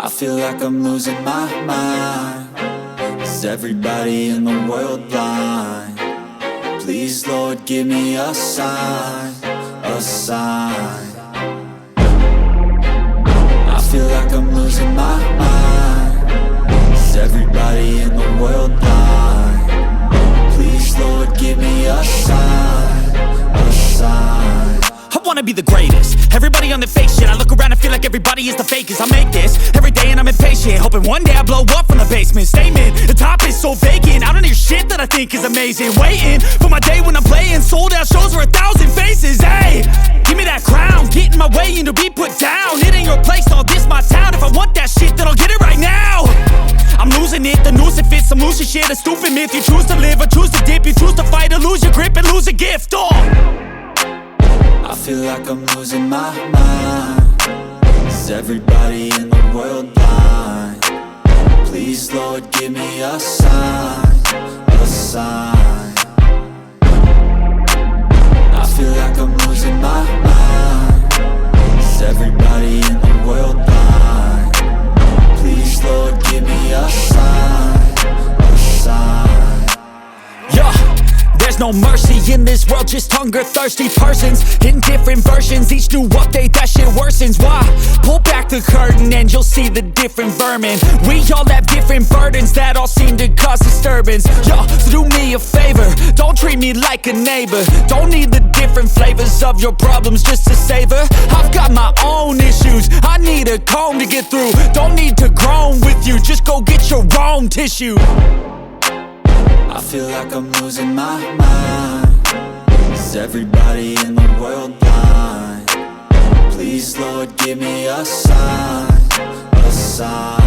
I feel like I'm losing my mind. Is everybody in the world blind? Please, Lord, give me a sign, a sign. I feel like I'm losing my mind. Is everybody in the world blind? Please, Lord, give me a sign, a sign. I wanna be the greatest. Everybody on the fake shit. I look around and feel like everybody is the fakest. I make this every day and I'm impatient, hoping one day I blow up from the basement. Statement, the top is so vacant. I don't hear shit that I think is amazing. Waiting for my day when I'm playing sold out shows for 1,000 faces. Hey, give me that crown, get in my way and to be put down. It ain't your place, all this my town. If I want that shit, then I'll get it right now. I'm losing it, the noose it fits. I'm losing shit, a stupid myth. You choose to live or choose to dip. You choose to fight or lose your grip and lose a gift. I feel like I'm losing my mind. Is everybody in the world blind? Please, Lord, give me a sign, a sign. I feel like I'm losing my mind. Is everybody in the world blind? Please, Lord, give me a sign, a sign. Yeah. There's no mercy in this world, just hunger-thirsty persons in different versions. Each new update, that shit worsens. Why? Pull back the curtain and you'll see the different vermin. We all have different burdens that all seem to cause disturbance. Yo, so do me a favor, don't treat me like a neighbor. Don't need the different flavors of your problems just to savor. I've got my own issues, I need a comb to get through. Don't need to groan with you, just go get your own tissue. I feel like I'm losing my mind. Is everybody in the world blind? Please, Lord, give me a sign, a sign.